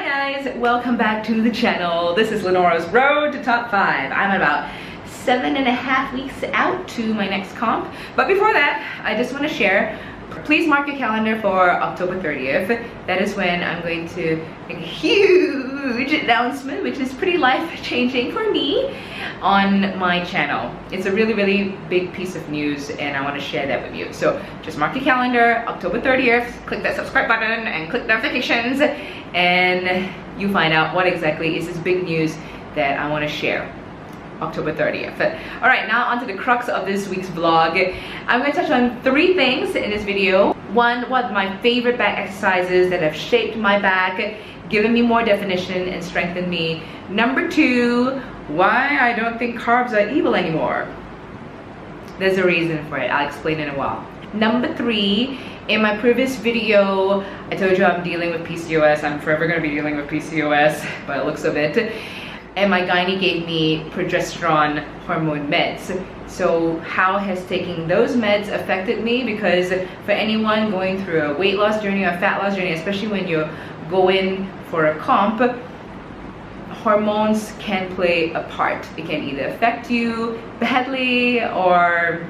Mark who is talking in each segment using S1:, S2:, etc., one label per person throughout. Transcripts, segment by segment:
S1: guys, welcome back to the channel. This is Linora's Road to Top 5. I'm about 7.5 weeks out to my next comp. But before that, I just want to share, please mark your calendar for October 30th. That is when I'm going to make a huge announcement, which is pretty life-changing for me on my channel. It's a really big piece of news and I want to share that with you. So just mark your calendar, October 30th, click that subscribe button and click notifications and you find out what exactly is this big news that I want to share. October 30th. All right, now onto the crux of this week's vlog. I'm going to touch on 3 things in this video. 1, what my favorite back exercises that have shaped my back, given me more definition and strengthened me. Number 2, why I don't think carbs are evil anymore. There's a reason for it. I'll explain in a while. Number 3, in my previous video, I told you I'm dealing with PCOS. I'm forever going to be dealing with PCOS by the looks of it. And my gynae gave me progesterone hormone meds. So how has taking those meds affected me? Because for anyone going through a weight loss journey or fat loss journey, especially when you're going for a comp, hormones can play a part. It can either affect you badly or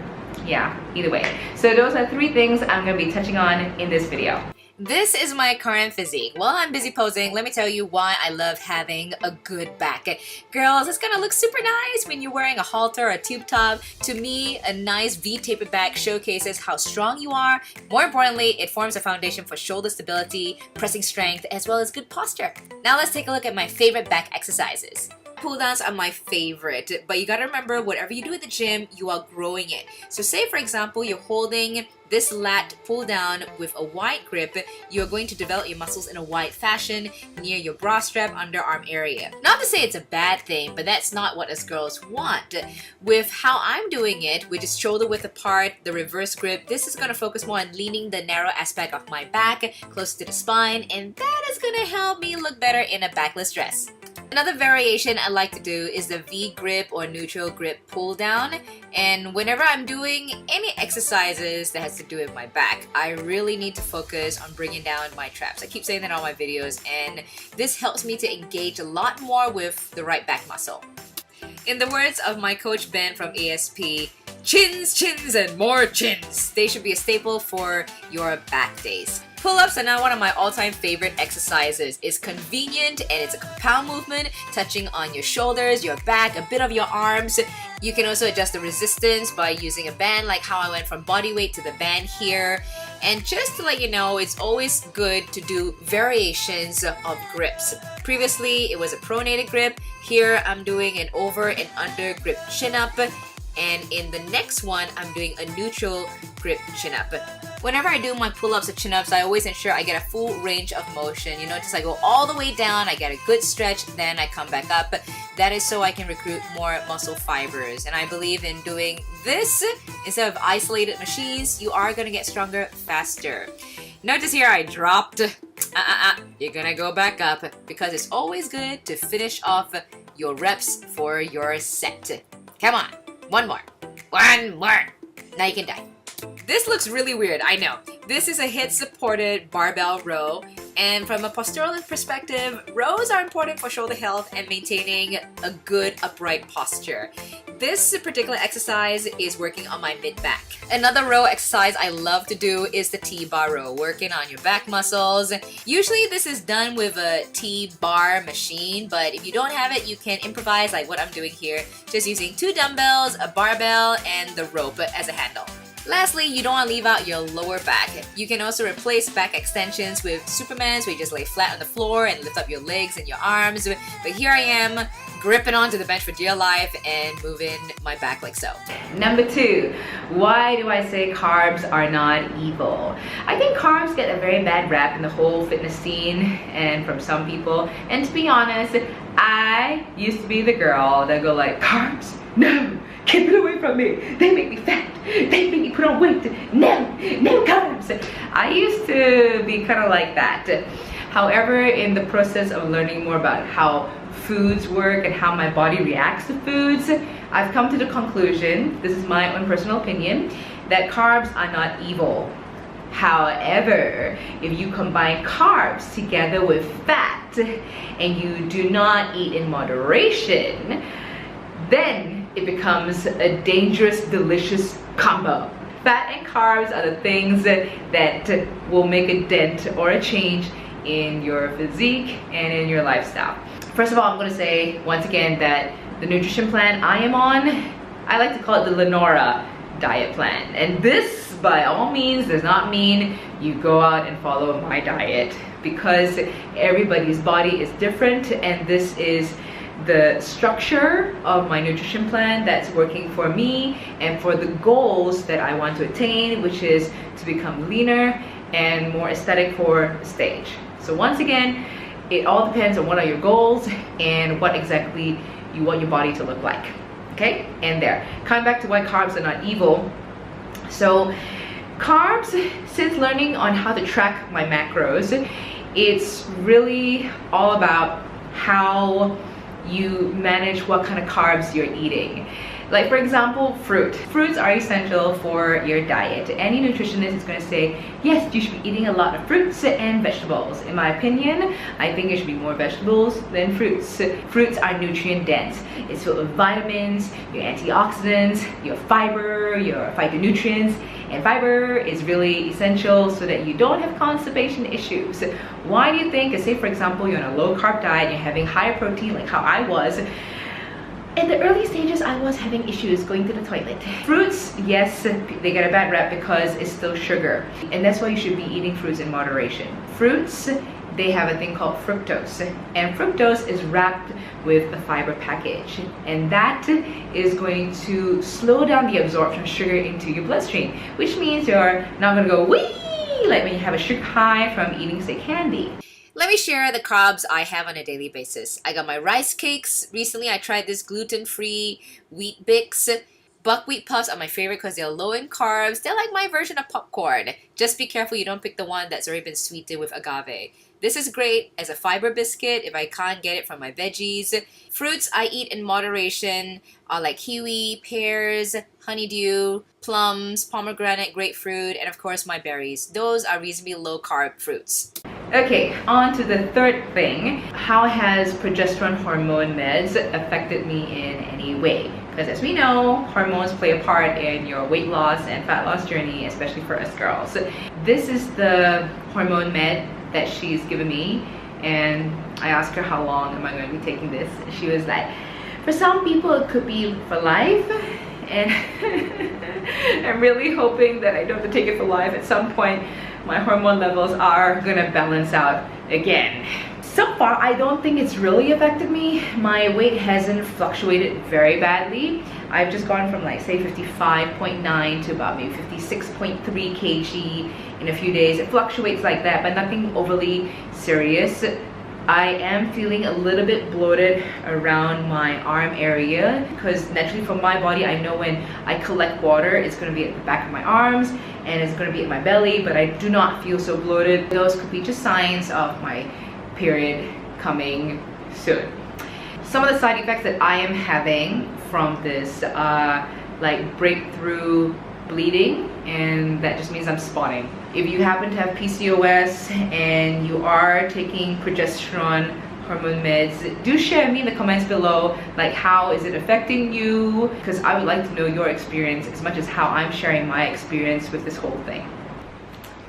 S1: yeah, either way. So those are 3 things I'm going to be touching on in this video. This is my current physique. While I'm busy posing, let me tell you why I love having a good back. Girls, it's gonna look super nice when you're wearing a halter or a tube top. To me, a nice V-tapered back showcases how strong you are. More importantly, it forms a foundation for shoulder stability, pressing strength, as well as good posture. Now let's take a look at my favorite back exercises. Pull downs are my favorite, but you gotta remember, whatever you do at the gym, you are growing it. So say for example, you're holding this lat pull down with a wide grip, you're going to develop your muscles in a wide fashion near your bra strap underarm area. Not to say it's a bad thing, but that's not what us girls want. With how I'm doing it, which is shoulder width apart, the reverse grip, this is gonna focus more on leaning the narrow aspect of my back closer to the spine, and that is gonna help me look better in a backless dress. Another variation I like to do is the V grip or neutral grip pull down. And whenever I'm doing any exercises that has to do with my back, I really need to focus on bringing down my traps. I keep saying that in all my videos, and this helps me to engage a lot more with the right back muscle. In the words of my coach Ben from ASP, chins, chins, and more chins. They should be a staple for your back days. Pull-ups are now one of my all-time favorite exercises. It's convenient and it's a compound movement, touching on your shoulders, your back, a bit of your arms. You can also adjust the resistance by using a band, like how I went from body weight to the band here. And just to let you know, it's always good to do variations of grips. Previously, it was a pronated grip. Here, I'm doing an over and under grip chin-up. And in the next one, I'm doing a neutral grip chin-up. Whenever I do my pull-ups or chin-ups, I always ensure I get a full range of motion. You notice I go all the way down, I get a good stretch, then I come back up. That is so I can recruit more muscle fibers. And I believe in doing this instead of isolated machines, you are gonna get stronger faster. Notice here I dropped. You're gonna go back up because it's always good to finish off your reps for your set. Come on. One more. Now you can die. This looks really weird, I know. This is a hip-supported barbell row, and from a postural perspective, rows are important for shoulder health and maintaining a good upright posture. This particular exercise is working on my mid-back. Another row exercise I love to do is the T-bar row, working on your back muscles. Usually this is done with a T-bar machine, but if you don't have it, you can improvise like what I'm doing here, just using 2 dumbbells, a barbell, and the rope as a handle. Lastly, you don't want to leave out your lower back. You can also replace back extensions with Supermans, where you just lay flat on the floor and lift up your legs and your arms. But here I am, gripping onto the bench for dear life and moving my back like so. Number 2, why do I say carbs are not evil? I think carbs get a very bad rap in the whole fitness scene and from some people. And to be honest, I used to be the girl that go like, carbs? No! Keep it away from me. They make me fat. They make me put on weight. No carbs. I used to be kind of like that. However, in the process of learning more about how foods work and how my body reacts to foods, I've come to the conclusion, this is my own personal opinion, that carbs are not evil. However, if you combine carbs together with fat, fat and you do not eat in moderation, then it becomes a dangerous, delicious combo. Fat and carbs are the things that will make a dent or a change in your physique and in your lifestyle. First of all, I'm going to say once again that the nutrition plan I am on, I like to call it the Linora diet plan. And this, by all means, does not mean you go out and follow my diet, because everybody's body is different, and this is the structure of my nutrition plan that's working for me and for the goals that I want to attain, which is to become leaner and more aesthetic for the stage. So once again, it all depends on what are your goals and what exactly you want your body to look like. Okay, and there. Coming back to why carbs are not evil. So carbs, since learning on how to track my macros, it's really all about how you manage what kind of carbs you're eating. Like, for example, fruits are essential for your diet. Any nutritionist is going to say, yes, you should be eating a lot of fruits and vegetables. In my opinion, I think it should be more vegetables than fruits. Fruits are nutrient dense. It's filled with vitamins, your antioxidants, your fiber, your phytonutrients, and fiber is really essential so that you don't have constipation issues. Why do you think, say for example, you're on a low carb diet, you're having higher protein like how I was, in the early stages, I was having issues going to the toilet. Fruits, yes, they get a bad rep because it's still sugar. And that's why you should be eating fruits in moderation. Fruits, they have a thing called fructose. And fructose is wrapped with a fiber package. And that is going to slow down the absorption of sugar into your bloodstream, which means you're not gonna go wee like when you have a sugar high from eating, say, candy.
S2: Let me share the carbs I have on a daily basis. I got my rice cakes. Recently, I tried this gluten-free wheat Bix. Buckwheat puffs are my favorite because they're low in carbs. They're like my version of popcorn. Just be careful you don't pick the one that's already been sweetened with agave. This is great as a fiber biscuit if I can't get it from my veggies. Fruits I eat in moderation are like kiwi, pears, honeydew, plums, pomegranate, grapefruit, and of course my berries. Those are reasonably low carb fruits.
S1: Okay, on to the third thing. How has progesterone hormone meds affected me in any way? Because as we know, hormones play a part in your weight loss and fat loss journey, especially for us girls. This is the hormone med that she's given me, and I asked her how long am I going to be taking this. She was like, for some people it could be for life, and I'm really hoping that I don't have to take it for life. At some point my hormone levels are gonna balance out again. So far, I don't think it's really affected me. My weight hasn't fluctuated very badly. I've just gone from like say 55.9 to about maybe 56.3 kg in a few days. It fluctuates like that, but nothing overly serious. I am feeling a little bit bloated around my arm area because naturally for my body, I know when I collect water, it's going to be at the back of my arms and it's going to be in my belly, but I do not feel so bloated. Those could be just signs of my period coming soon. Some of the side effects that I am having from this like breakthrough bleeding, and that just means I'm spotting. If you happen to have PCOS and you are taking progesterone hormone meds, do share with me in the comments below, like how is it affecting you, because I would like to know your experience as much as how I'm sharing my experience with this whole thing.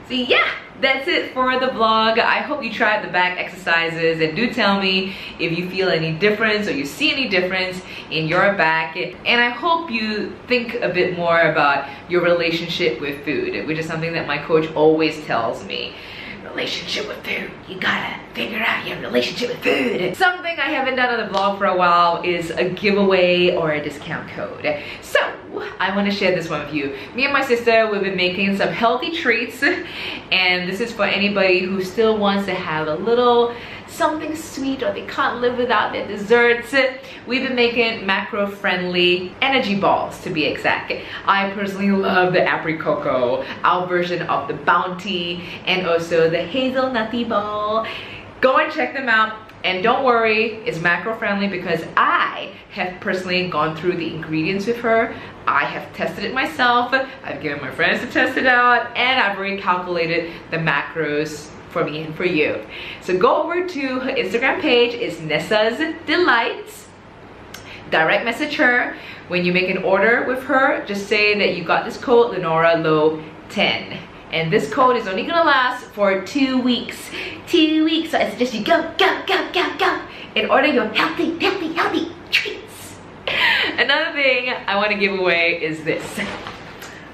S1: So yeah, that's it for the vlog. I hope you tried the back exercises, and do tell me if you feel any difference or you see any difference in your back. And I hope you think a bit more about your relationship with food, which is something that my coach always tells me. Relationship with food. You gotta figure out your relationship with food. Something I haven't done on the vlog for a while is a giveaway or a discount code. So I want to share this one with you. Me and my sister, we've been making some healthy treats, and this is for anybody who still wants to have a little something sweet or they can't live without their desserts. We've been making macro-friendly energy balls, to be exact. I personally love the apricot, our version of the Bounty, and also the hazelnutty ball. Go and check them out. And don't worry, it's macro-friendly because I have personally gone through the ingredients with her. I have tested it myself. I've given my friends to test it out, and I've already calculated the macros for me and for you. So go over to her Instagram page, it's Nessa's Delights. Direct message her. When you make an order with her, just say that you got this code Linora Low 10. And this code is only gonna last for 2 weeks. 2 weeks, so I suggest you go and order your healthy treats. Another thing I want to give away is this.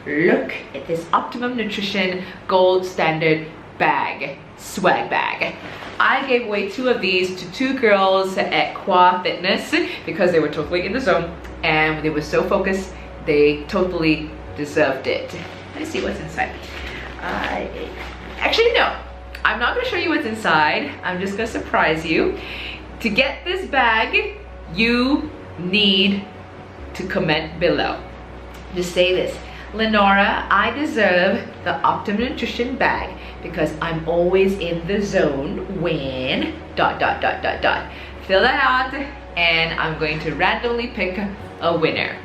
S1: Look at this Optimum Nutrition Gold Standard bag, swag bag. I gave away 2 of these to 2 girls at Qua Fitness because they were totally in the zone and they were so focused, they totally deserved it. Let me see what's inside. Actually, no, I'm not gonna show you what's inside. I'm just gonna surprise you. To get this bag, you need to comment below. Just say this: Linora, I deserve the Optimum Nutrition bag because I'm always in the zone when ... Fill that out and I'm going to randomly pick a winner.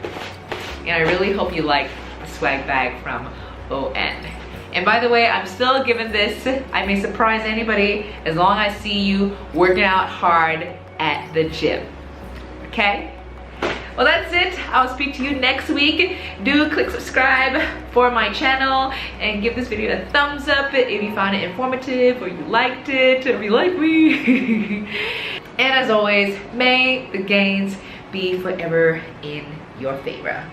S1: And I really hope you like the swag bag from ON. And by the way, I'm still giving this. I may surprise anybody as long as I see you working out hard at the gym. Okay? Well, that's it. I'll speak to you next week. Do click subscribe for my channel and give this video a thumbs up if you found it informative or you liked it, or if you like me. And as always, may the gains be forever in your favor.